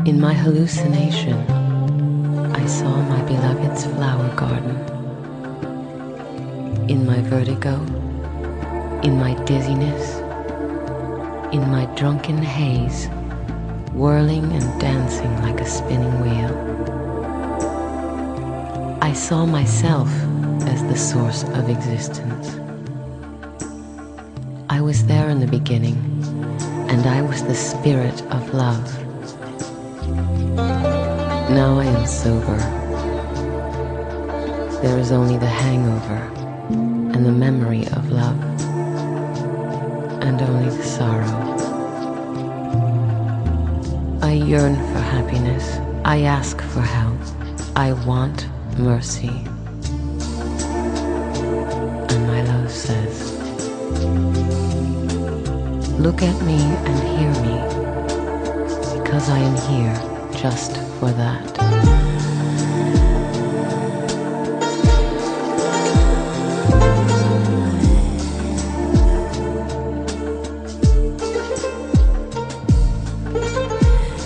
In my hallucination, I saw my beloved's flower garden. In my vertigo, in my dizziness, in my drunken haze, whirling and dancing like a spinning wheel, I saw myself as the source of existence. I was there in the beginning, and I was the spirit of love. Now I am sober. There is only the hangover and the memory of love, and only the sorrow. I yearn for happiness. I ask for help. I want mercy. And my love says, look at me and hear me, because I am here just for that.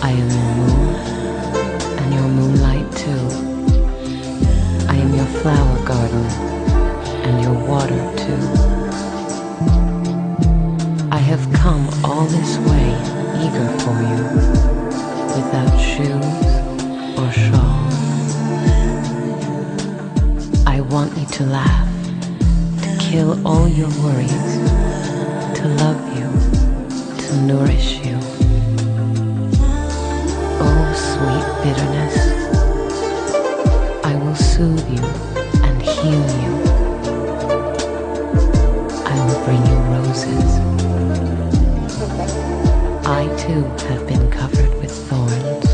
I am your moon, and your moonlight too. I am your flower garden, and your water too. I have come all this way, eager for you, without shoes or shawl. I want you to laugh, to kill all your worries, to love you, to nourish you. Oh, sweet bitterness, I will soothe you and heal you. I will bring you roses. I too have been covered with thorns.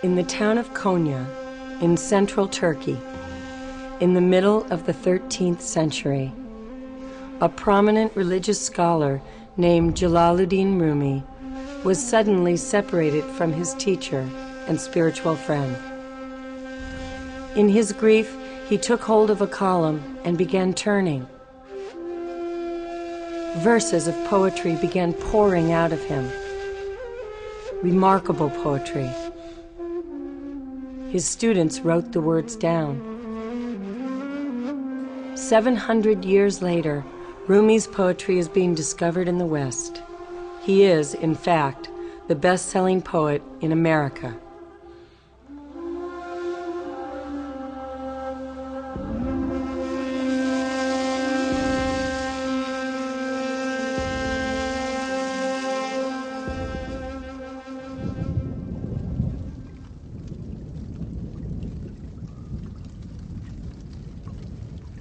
In the town of Konya, in central Turkey, in the middle of the 13th century, a prominent religious scholar named Jalaluddin Rumi was suddenly separated from his teacher and spiritual friend. In his grief, he took hold of a column and began turning. Verses of poetry began pouring out of him. Remarkable poetry. His students wrote the words down. 700 years later, Rumi's poetry is being discovered in the West. He is, in fact, the best-selling poet in America.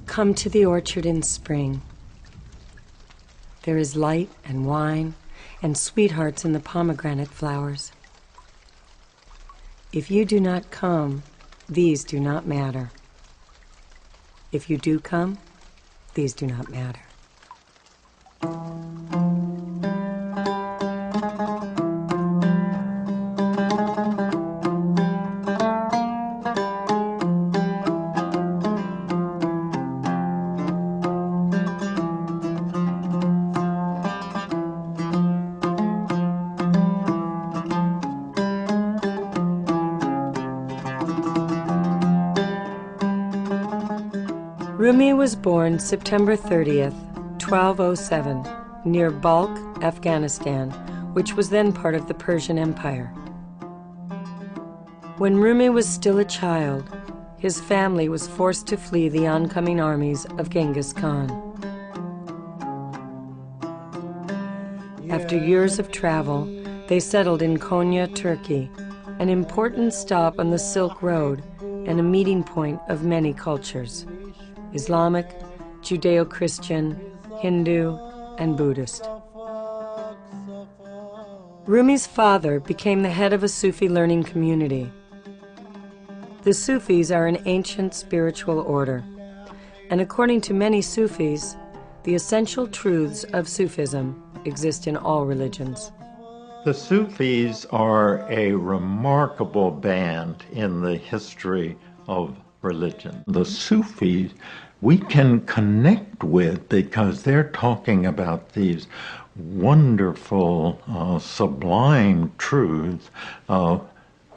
Come to the orchard in spring. There is light and wine and sweethearts in the pomegranate flowers. If you do not come, these do not matter. If you do come, these do not matter. Rumi was born September 30th, 1207, near Balkh, Afghanistan, which was then part of the Persian Empire. When Rumi was still a child, his family was forced to flee the oncoming armies of Genghis Khan. After years of travel, they settled in Konya, Turkey, an important stop on the Silk Road and a meeting point of many cultures: Islamic, Judeo-Christian, Hindu, and Buddhist. Rumi's father became the head of a Sufi learning community. The Sufis are an ancient spiritual order, and according to many Sufis, the essential truths of Sufism exist in all religions. The Sufis are a remarkable band in the history of religion. The Sufis we can connect with because they're talking about these wonderful, sublime truths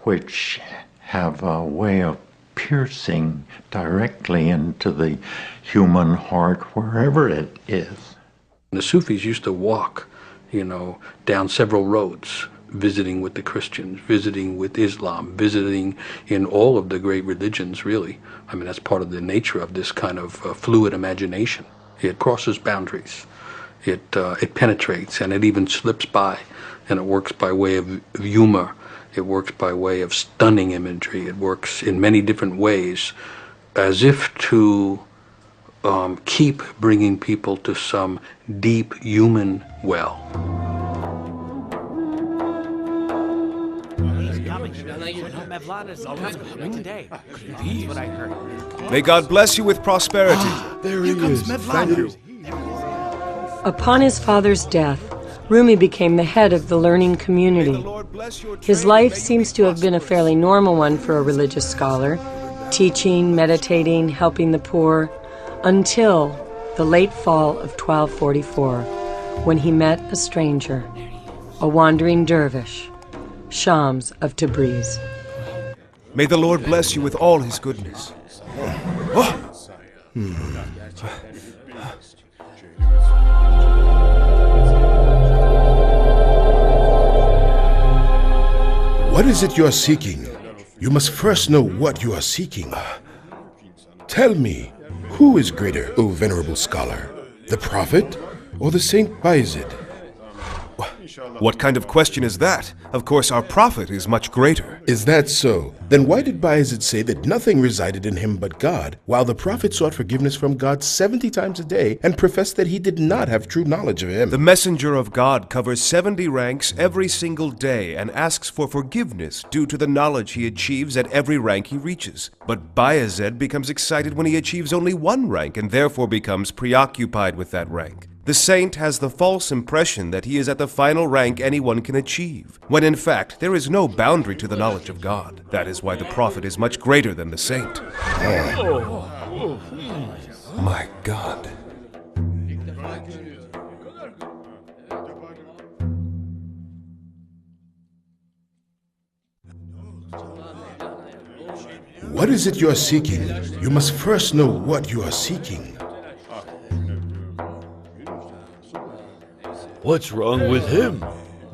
which have a way of piercing directly into the human heart wherever it is. The Sufis used to walk, down several roads, visiting with the Christians, visiting with Islam, visiting in all of the great religions, really. I mean, that's part of the nature of this kind of fluid imagination. It crosses boundaries. It penetrates, and it even slips by, and it works by way of humor. It works by way of stunning imagery. It works in many different ways, as if to keep bringing people to some deep human well. May God bless you with prosperity. There he is. Thank you. Upon his father's death, Rumi became the head of the learning community. His life seems to have been a fairly normal one for a religious scholar, teaching, meditating, helping the poor, until the late fall of 1244, when he met a stranger, a wandering dervish, Shams of Tabriz. May the Lord bless you with all his goodness. What is it you are seeking? You must first know what you are seeking. Tell me, who is greater, O venerable scholar? The prophet or the Saint Bayezid? What kind of question is that? Of course, our prophet is much greater. Is that so? Then why did Bayezid say that nothing resided in him but God, while the prophet sought forgiveness from God 70 times a day and professed that he did not have true knowledge of him? The messenger of God covers 70 ranks every single day and asks for forgiveness due to the knowledge he achieves at every rank he reaches. But Bayezid becomes excited when he achieves only one rank and therefore becomes preoccupied with that rank. The saint has the false impression that he is at the final rank anyone can achieve, when in fact there is no boundary to the knowledge of God. That is why the prophet is much greater than the saint. My God. What is it you are seeking? You must first know what you are seeking. What's wrong with him?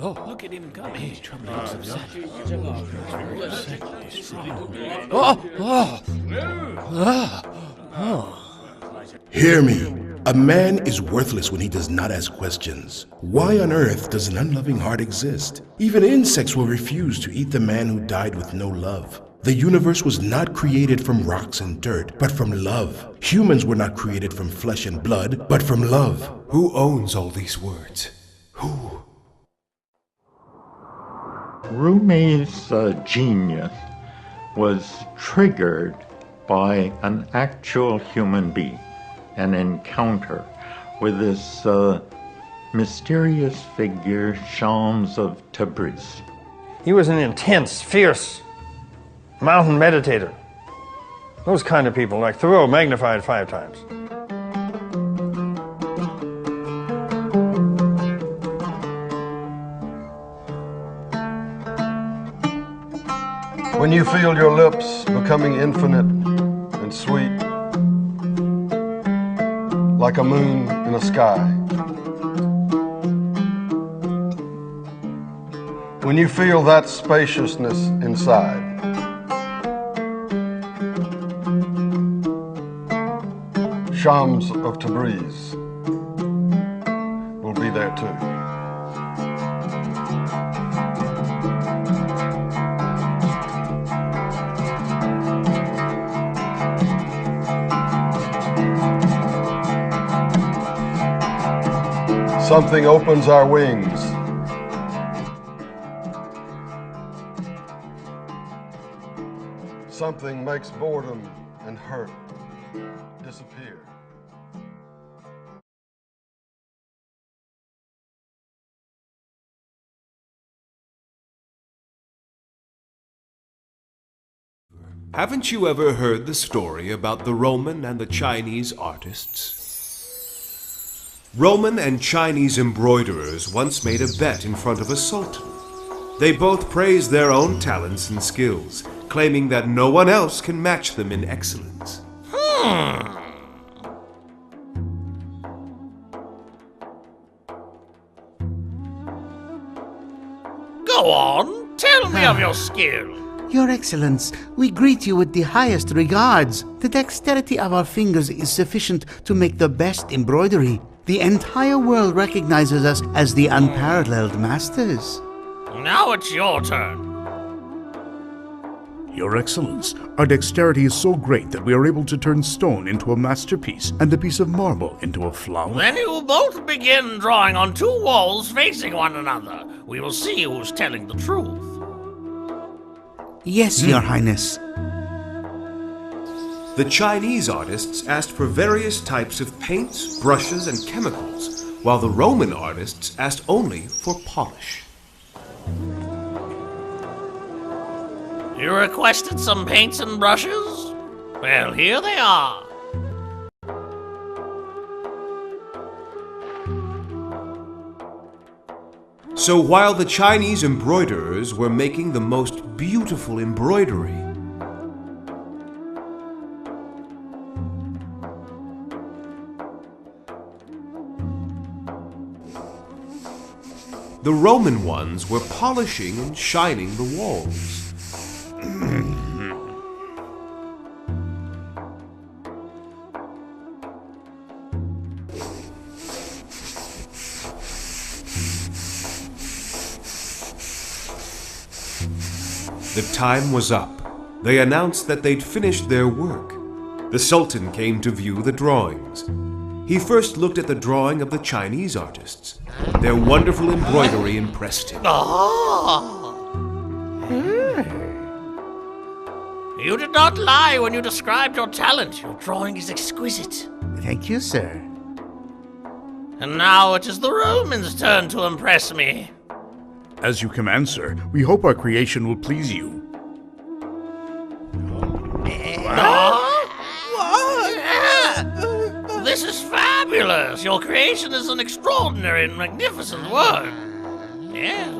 Oh, look at him come. Hey, trouble looks upset. Hear me. A man is worthless when he does not ask questions. Why on earth does an unloving heart exist? Even insects will refuse to eat the man who died with no love. The universe was not created from rocks and dirt, but from love. Humans were not created from flesh and blood, but from love. Who owns all these words? Who? Rumi's genius was triggered by an actual human being, an encounter with this mysterious figure, Shams of Tabriz. He was an intense, fierce mountain meditator. Those kind of people, like Thoreau magnified 5 times. When you feel your lips becoming infinite and sweet, like a moon in a sky. When you feel that spaciousness inside, Shams of Tabriz will be there too. Something opens our wings. Something makes boredom and hurt disappear. Haven't you ever heard the story about the Roman and the Chinese artists? Roman and Chinese embroiderers once made a bet in front of a sultan. They both praised their own talents and skills, claiming that no one else can match them in excellence. Go on, tell me of your skill. Your Excellence, we greet you with the highest regards. The dexterity of our fingers is sufficient to make the best embroidery. The entire world recognizes us as the unparalleled masters. Now it's your turn. Your Excellence, our dexterity is so great that we are able to turn stone into a masterpiece and a piece of marble into a flower. Then you will both begin drawing on two walls facing one another. We will see who's telling the truth. Yes, Your Highness. The Chinese artists asked for various types of paints, brushes, and chemicals, while the Roman artists asked only for polish. You requested some paints and brushes? Well, here they are. So while the Chinese embroiderers were making the most beautiful embroidery, the Roman ones were polishing and shining the walls. The time was up. They announced that they'd finished their work. The Sultan came to view the drawings. He first looked at the drawing of the Chinese artists. Their wonderful embroidery impressed him. You did not lie when you described your talent. Your drawing is exquisite. Thank you, sir. And now it is the Romans' turn to impress me. As you command, sir, we hope our creation will please you. This is fabulous! Your creation is an extraordinary and magnificent work. Yes.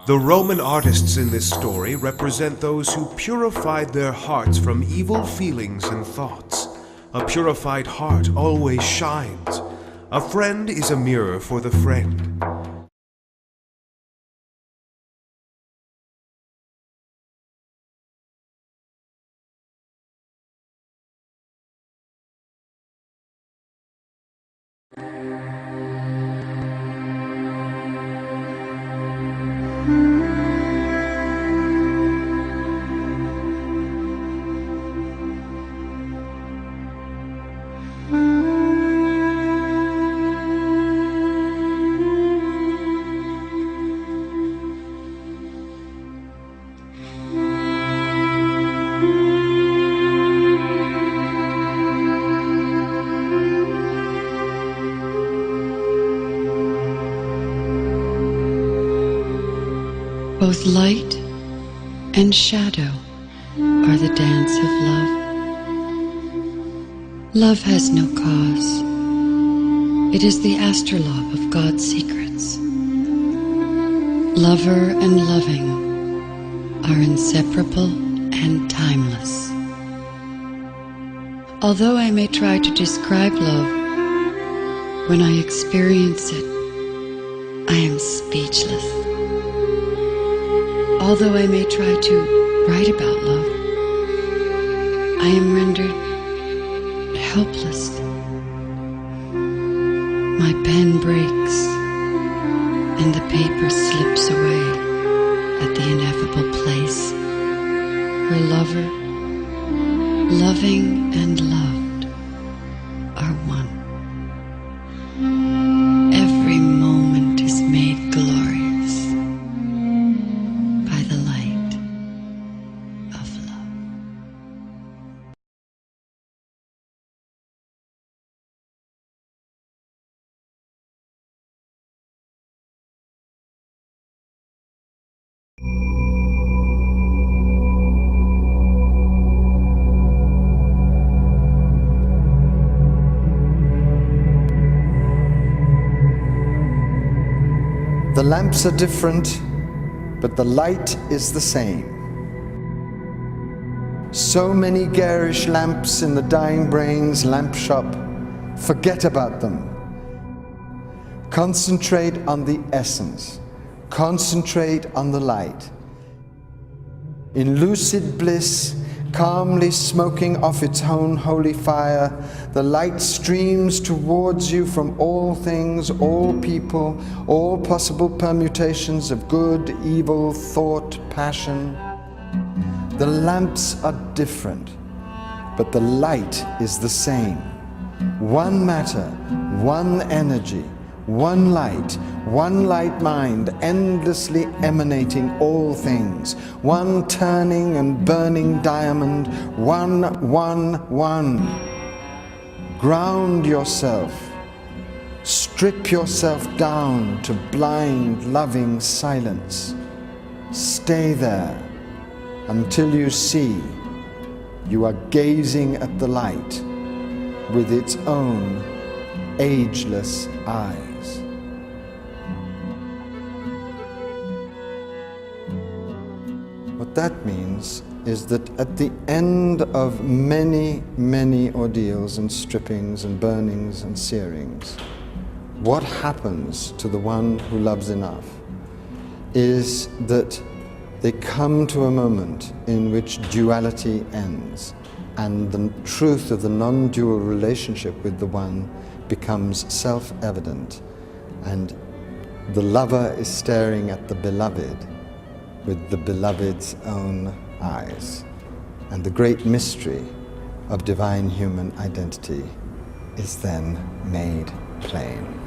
The Roman artists in this story represent those who purified their hearts from evil feelings and thoughts. A purified heart always shines. A friend is a mirror for the friend. Both light and shadow are the dance of love. Love has no cause. It is the astrolabe of God's secrets. Lover and loving are inseparable and timeless. Although I may try to describe love, when I experience it, I am speechless. Although I may try to write about love, I am rendered helpless. My pen breaks, and the paper slips away at the ineffable place where lover, loving and loved are one. Every moment is made glorious by the light of love. The lamps are different, but the light is the same. So many garish lamps in the dying brain's lamp shop. Forget about them. Concentrate on the essence. Concentrate on the light. In lucid bliss, calmly smoking off its own holy fire, the light streams towards you from all things, all people, all possible permutations of good, evil, thought, passion. The lamps are different, but the light is the same. One matter, one energy, one light mind, endlessly emanating all things, one turning and burning diamond, one. Ground yourself, strip yourself down to blind, loving silence. Stay there until you see you are gazing at the light with its own ageless eyes. What that means is that at the end of many, many ordeals and strippings and burnings and searings, what happens to the one who loves enough is that they come to a moment in which duality ends and the truth of the non-dual relationship with the one becomes self-evident, and the lover is staring at the beloved with the beloved's own eyes. And the great mystery of divine human identity is then made plain.